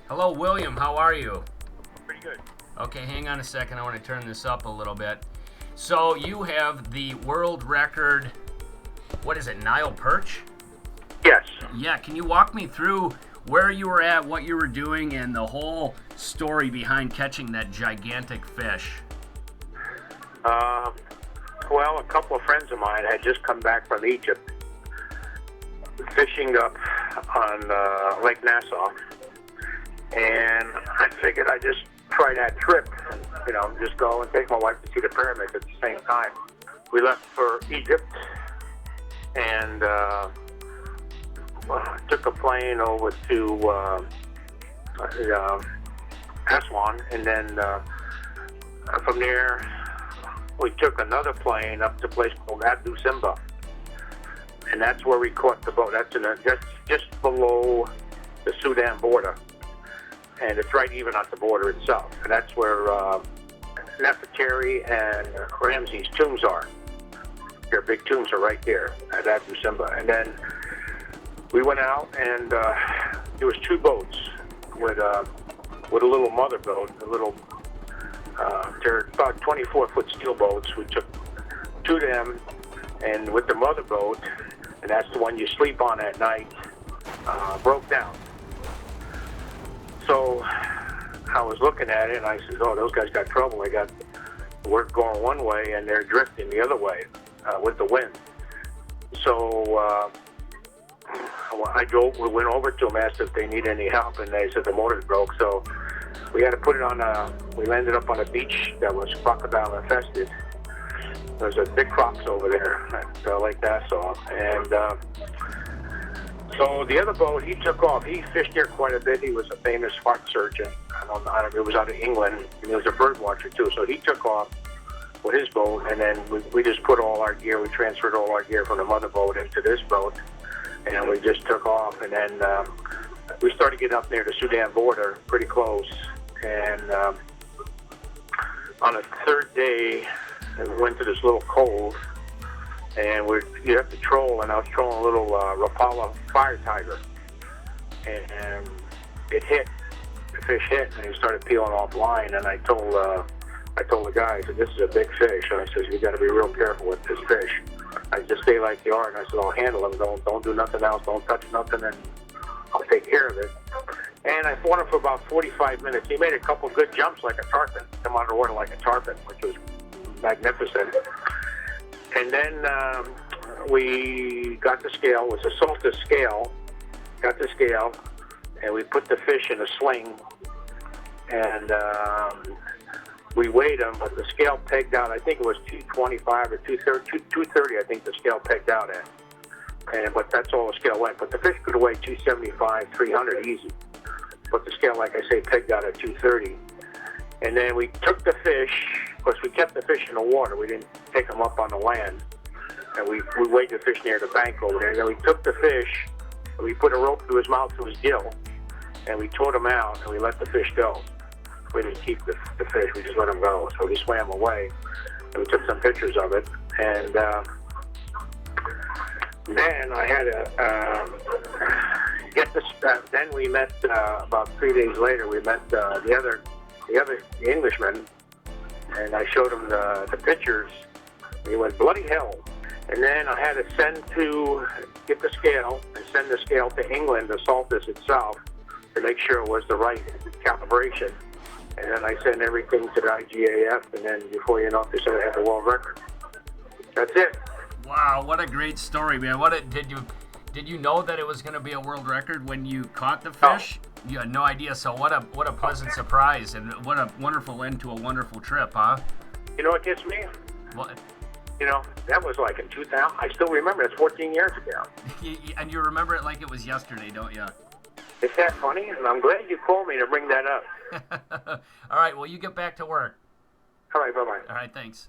Hello, William. How are you? Pretty good. Okay, hang on a second. I want to turn this up a little bit. So you have the world record, what is it, Nile Perch? Yes. Yeah, can you walk me through where you were at, what you were doing, and the whole story behind catching that gigantic fish? Well, a couple of friends of mine had just come back from Egypt, fishing up on Lake Nassau, and I figured I'd just try that trip, just go and take my wife to see the pyramids at the same time. We left for Egypt and took a plane over to Aswan, and then from there we took another plane up to a place called Abdu Simba, and that's where we caught the boat. That's just below the Sudan border, and it's right even at the border itself. And that's where Nefertari and Ramses' tombs are. Their big tombs are right there at Abdu Simba. And then we went out, and there was two boats with a little mother boat, they're about 24-foot steel boats. We took two of them, and with the mother boat, and that's the one you sleep on at night, broke down. So I was looking at it, and I said, "Oh, those guys got trouble. They got work going one way, and they're drifting the other way with the wind." So we went over to them, asked if they need any help, and they said the motor's broke. So we had to put it on we landed up on a beach that was crocodile infested. There's a big crocs over there at Lake Nassau. And so the other boat, he took off. He fished there quite a bit. He was a famous heart surgeon. I don't know, it was out of England. And he was a bird watcher too. So he took off with his boat, and then we just put all our gear, we transferred all our gear from the mother boat into this boat, and we just took off. And then we started getting up near the Sudan border, pretty close. And on the third day, we went to this little cove, and you have to troll, and I was trolling a little Rapala fire tiger, and it hit. The fish hit, and he started peeling off line. And I told the guy, I said, "This is a big fish." And I said, "You got to be real careful with this fish." I just stay like you are, and I said, "I'll handle him. Don't do nothing else. Don't touch nothing, and I'll take care of it." And I fought him for about 45 minutes. He made a couple good jumps like a tarpon, come underwater like a tarpon, which was magnificent. And then we got the scale. It was a salted scale. Got the scale, and we put the fish in a sling, and we weighed him, but the scale pegged out, I think it was 225 or 230, I think the scale pegged out at. But that's all the scale went. But the fish could weigh 275, 300 easy. But the scale, like I say, pegged out at 230. And then we took the fish. Of course, we kept the fish in the water. We didn't take them up on the land. And we weighed the fish near the bank over there. And then we took the fish, and we put a rope through his mouth, through his gill, and we towed him out, and we let the fish go. We didn't keep the fish. We just let him go. So he swam away, and we took some pictures of it. And then I had to get this. Then we met about 3 days later. We met the other Englishman, and I showed him the pictures. He went, "Bloody hell!" And then I had to get the scale and send the scale to England to salt this itself to make sure it was the right calibration. And then I sent everything to the IGAF, and then before you know it, they said I had the world record. That's it. Wow, what a great story, man. Did you know that it was going to be a world record when you caught the fish? No. You had no idea. So what a pleasant surprise, and what a wonderful end to a wonderful trip, huh? You know what gets me? What? That was like in 2000. I still remember. It's 14 years ago. And you remember it like it was yesterday, don't you? Is that funny? And I'm glad you called me to bring that up. All right, well, you get back to work. All right, bye-bye. All right, thanks.